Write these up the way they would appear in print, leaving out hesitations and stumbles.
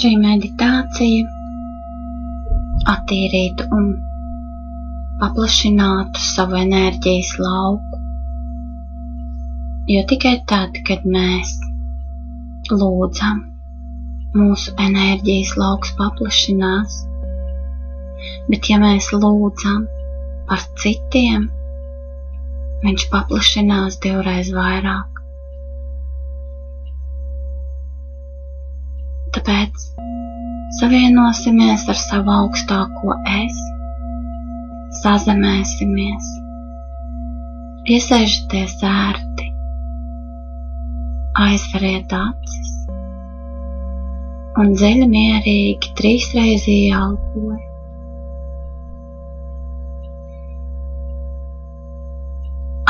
šī meditācija attīrītu un paplašinātu savu enerģijas lauku, jo tikai tad, kad mēs lūdzam, mūsu enerģijas lauks paplašinās, bet ja mēs lūdzam par citiem, viņš paplašinās 2 reiz vairāk. Tāpēc savienosimies ar savu augstāko es, sazemēsimies, iesēžaties ērti, aizveriet acis un dziļi mierīgi 3 reizes ieelpojiet.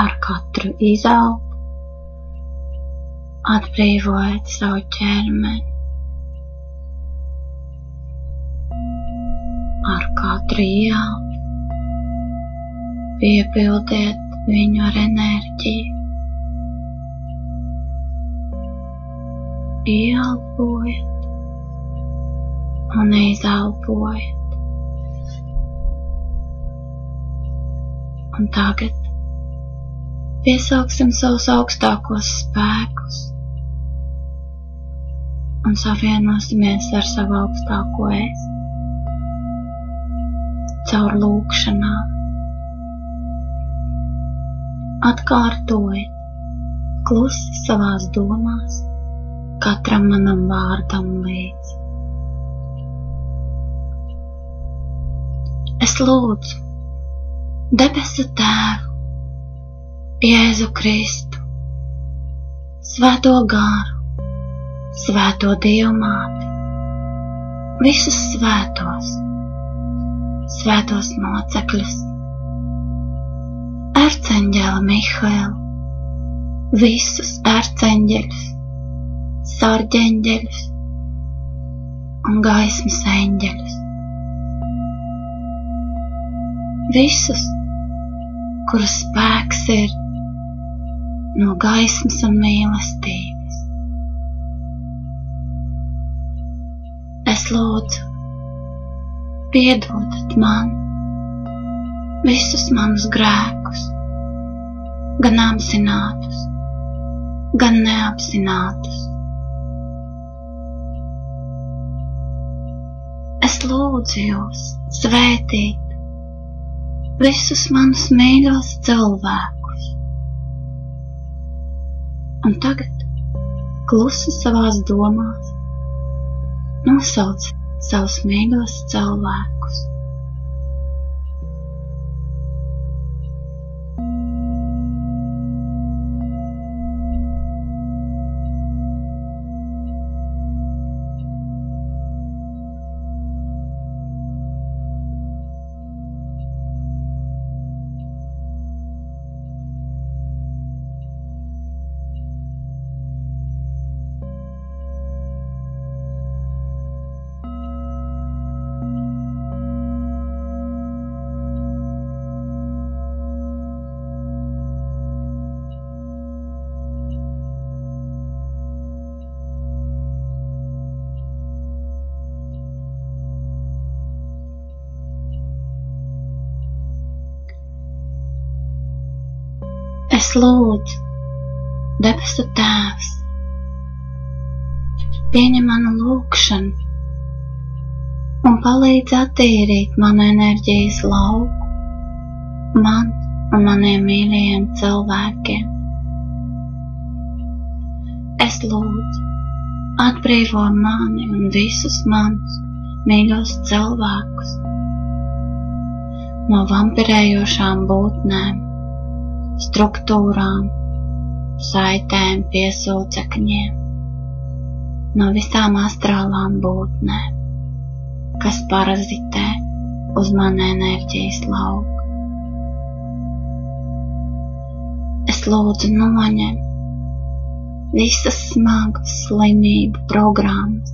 Ar katru izelpu atbrīvojiet savu ķermeni. Ar katru ieelpu piepildiet viņu ar enerģiju. Ieelpojiet un izelpojiet. Un tagad piesauksim savus augstākos spēkus un savienosimies ar savu augstāko es. Caur lūgšanām. Atkārtojiet klusi savās domās katram manam vārdam līdzi. Es lūdzu debesu Tēvu, Jēzu Kristu, Svēto garu, Svēto Dievmāti, visus svētos, svētos mocekļus, erceņģeli Mihaelu, visus erceņģeļus, sarģeņģeļus un gaismas eņģeļus. Visus, kuru spēks ir no gaismas un mīlestības. Es lūdzu, piedodat man visus manus grēkus, gan apzinātus, gan neapzinātus. Es lūdzu jūs svētīt visus manus mīļos cilvēkus. Un tagad klusi savās domās nosauc savus mīļos cilvēkus. Es lūdzu, debesu Tēvs, pieņem manu lūgšanu un palīdz attīrīt manu enerģijas lauku, man un maniem mīļajiem cilvēkiem. Es lūdzu, atbrīvo mani un visus manus mīļos cilvēkus no vampirējošām būtnēm, struktūrām, saitēm, piesūcekņiem, no visām astrālām būtnēm, kas parazitē uz manu enerģijas lauku. Es lūdzu noņem visas smagas slimību programmas,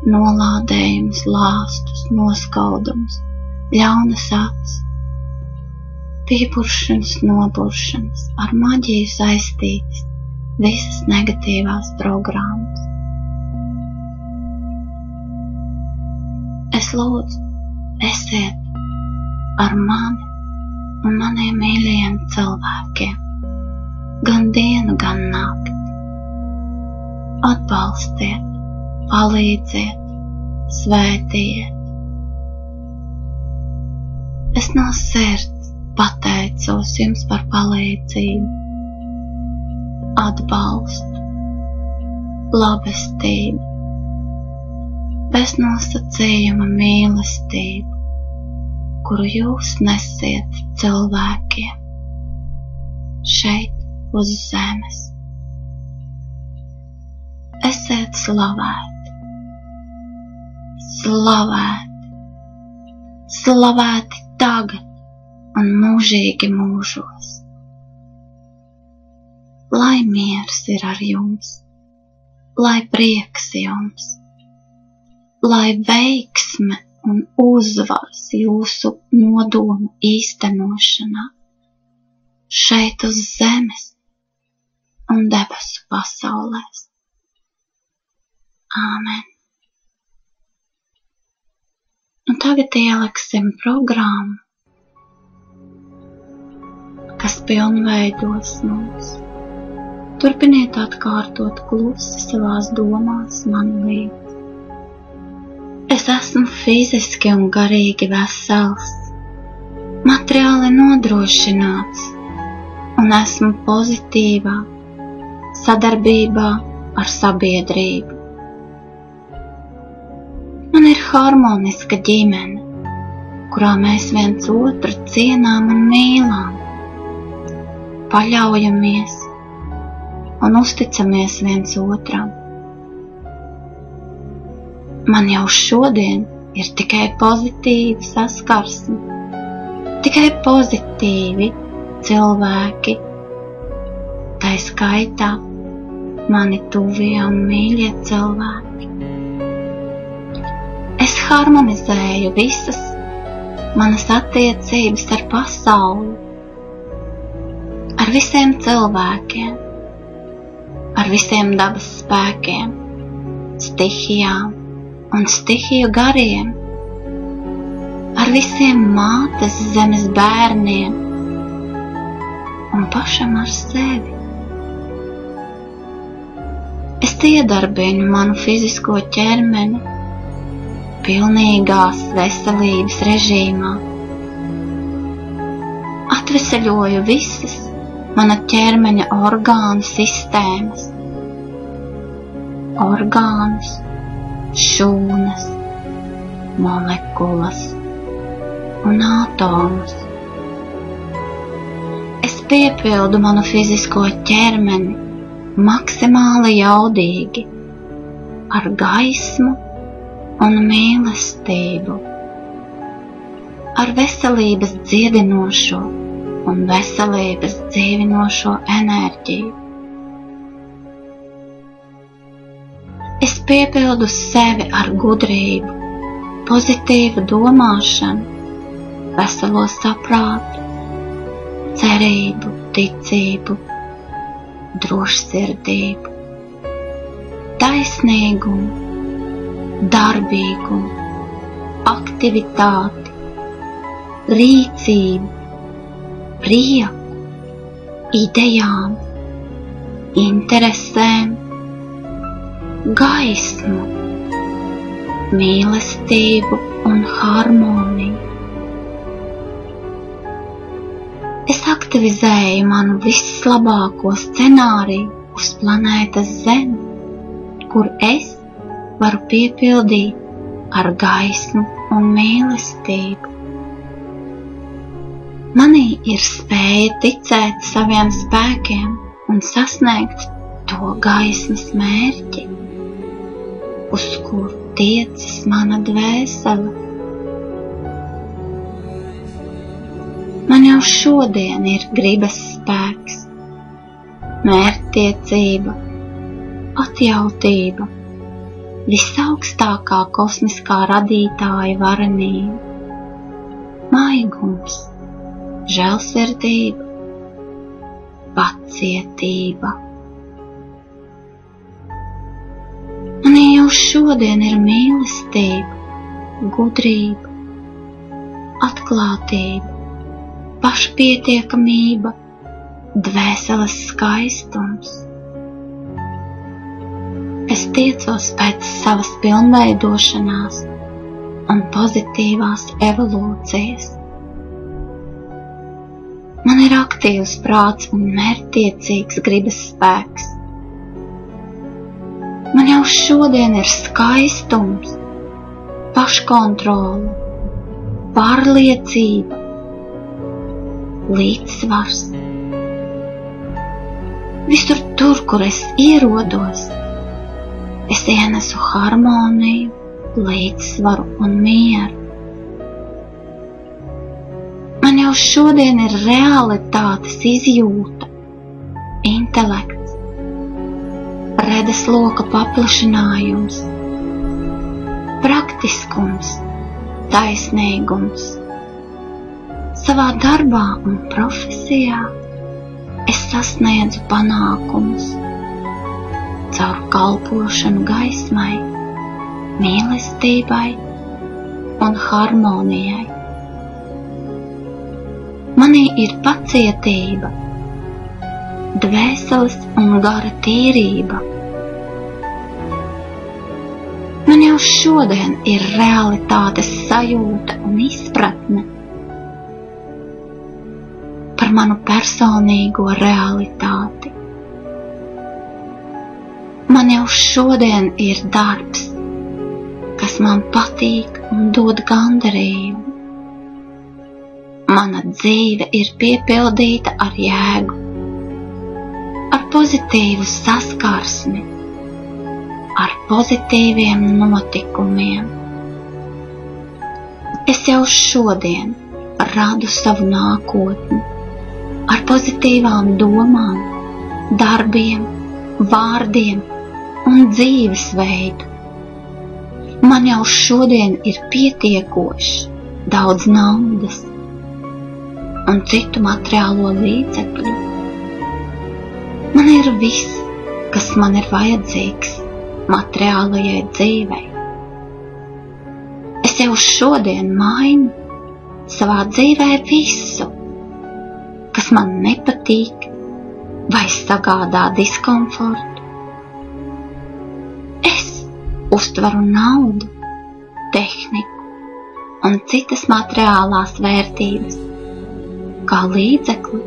nolādējumus, lāstus, noskaudumus, ļaunas acis, piepuršanas, noburšanas, ar maģiju saistītas visas negatīvās programmas. Es lūdzu, esiet ar mani un maniem mīļajiem cilvēkiem, gan dienu, gan nakti. Atbalstiet, palīdziet, svētījiet. Es no sirds pateicos jums par palīdzību, atbalstu, labestību, beznosacījuma mīlestību, kuru jūs nesiet cilvēkiem šeit uz zemes. Esiet slavēti, slavēti, slavēti tagad un mūžīgi mūžos. Lai miers ir ar jums, lai prieks jums, lai veiksme un uzvars jūsu nodomu īstenošanā šeit uz zemes un debesu pasaulēs. Āmen. Un tagad ieliksim programmu, kas pilnveidos mūs. Turpiniet atkārtot klusi savās domās man līdzi. Es esmu fiziski un garīgi vesels, materiāli nodrošināts un esmu pozitīvā sadarbībā ar sabiedrību. Man ir harmoniska ģimene, kurā mēs viens otru cienām un mīlām, paļaujamies un uzticamies viens otram. Man jau šodien ir tikai pozitīva saskarsme, tikai pozitīvi cilvēki, tai skaitā mani tuvie un mīļie cilvēki. Es harmonizēju visas manas attiecības ar pasauli, ar visiem cilvēkiem, ar visiem dabas spēkiem, stihijām un stihiju gariem, ar visiem mātes zemes bērniem un pašam ar sevi. Es iedarbinu manu fizisko ķermeni pilnīgās veselības režīmā. Atveseļoju visas mana ķermeņa orgānu sistēmas, orgānus, šūnas, molekulas un atomus. Es piepildu manu fizisko ķermeni maksimāli jaudīgi ar gaismu un mīlestību, ar veselības dziedinošo un veselības dzīvinošo enerģiju. Es piepildu sevi ar gudrību, pozitīvu domāšanu, veselo saprātu, cerību, ticību, drošsirdību, taisnīgumu, darbīgumu, aktivitāti, rīcību, prieku, idejām, interesēm, gaismu, mīlestību un harmoniju. Es aktivizēju manu vislabāko scenāriju uz planētas Zemi, kur es varu piepildīt ar gaismu un mīlestību. Manī ir spēja ticēt saviem spēkiem un sasniegt to gaismas mērķi, uz kuru tiecas mana dvēsele. Man jau šodien ir gribas spēks, mērķtiecība, atjautība, visaugstākā kosmiskā radītāja varenība, maigums, žēlsirdība, pacietība. Manī jau šodien ir mīlestība, gudrība, atklātība, pašpietiekamība, dvēseles skaistums. Es tiecos pēc savas pilnveidošanās un pozitīvās evolūcijas. Man ir aktīvs prāts un mērķtiecīgs gribas spēks. Man jau šodien ir skaistums, paškontrole, pārliecība, līdzsvars. Visur tur, kur es ierodos, es ienesu harmoniju, līdzsvaru un mieru. Man jau šodien ir realitātes izjūta, intelekts, redzesloka paplašinājums, praktiskums, taisnīgums. Savā darbā un profesijā es sasniedzu panākumus caur kalpošanu gaismai, mīlestībai un harmonijai. Manī ir pacietība, dvēseles un gara tīrība. Man jau šodien ir realitātes sajūta un izpratne par manu personīgo realitāti. Man jau šodien ir darbs, kas man patīk un dod gandarījumu. Mana dzīve ir piepildīta ar jēgu, ar pozitīvu saskarsmi, ar pozitīviem notikumiem. Es jau šodien radu savu nākotni ar pozitīvām domām, darbiem, vārdiem un dzīvesveidu. Man jau šodien ir pietiekoši daudz naudas un citu materiālo līdzekļu. Man ir viss, kas man ir vajadzīgs materiālajai dzīvei. Es jau šodien mainu savā dzīvē visu, kas man nepatīk vai sagādā diskomfortu. Es uztveru naudu, tehniku un citas materiālās vērtības kā līdzekli,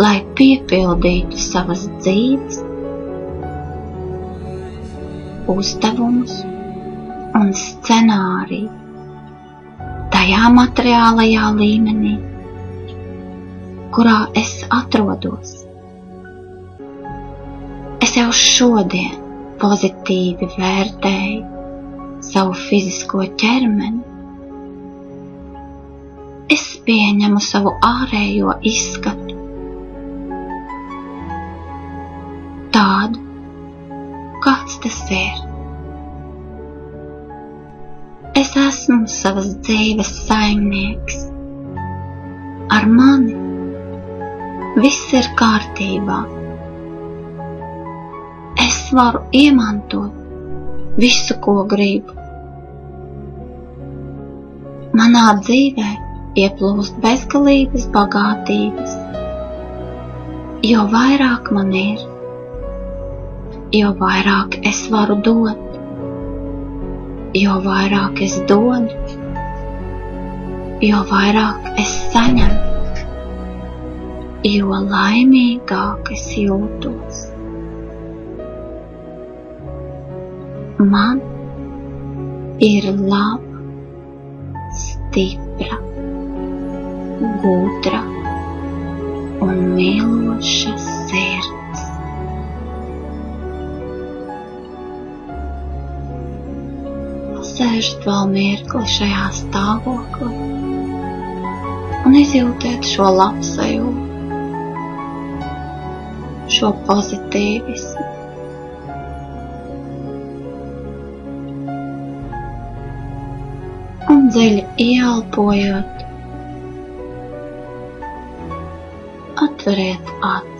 lai piepildītu savas dzīves, uzdevumus un scenāriju tajā materiālajā līmenī, kurā es atrodos. Es jau šodien pozitīvi vērtēju savu fizisko ķermeni. Es pieņemu savu ārējo izskatu, tādu, kāds tas ir. Es esmu savas dzīves saimnieks. Ar mani viss ir kārtībā. Es varu iemantot visu, ko gribu. Manā dzīvē ieplūst bezgalības bagātības. Jo vairāk man ir, jo vairāk es varu dot. Jo vairāk es dodu, jo vairāk es saņemu, jo laimīgāk es jūtos. Man ir laba, stipra, gudra un mīloša sirds. Pasēžat vēl mirkli šajā stāvoklī un izjūtiet šo labsajūtu, šo pozitīvismu. Un dziļi ieelpojot, atveriet acis.